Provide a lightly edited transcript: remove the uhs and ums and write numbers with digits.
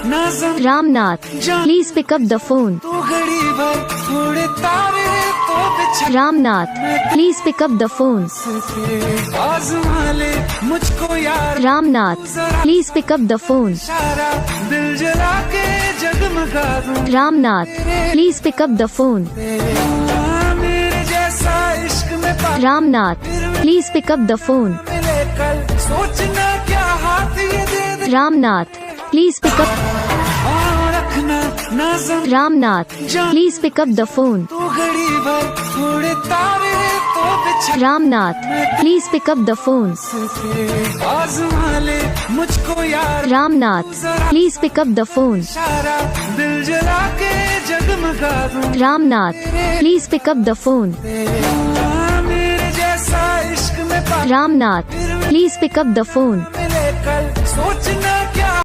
Ramnath, please pick up the phone. Ramnath, please pick up the phone. Ramnath, please pick up the phone. Ramnath, please pick up the phone. Ramnath, please pick up the phone. Ramnath, please pick up. Ramnath, please pick up the phone. Ramnath, please pick up the phone. Ramnath, please pick up the phone. Ramnath, please pick up the phone. Ramnath, please pick up the phone.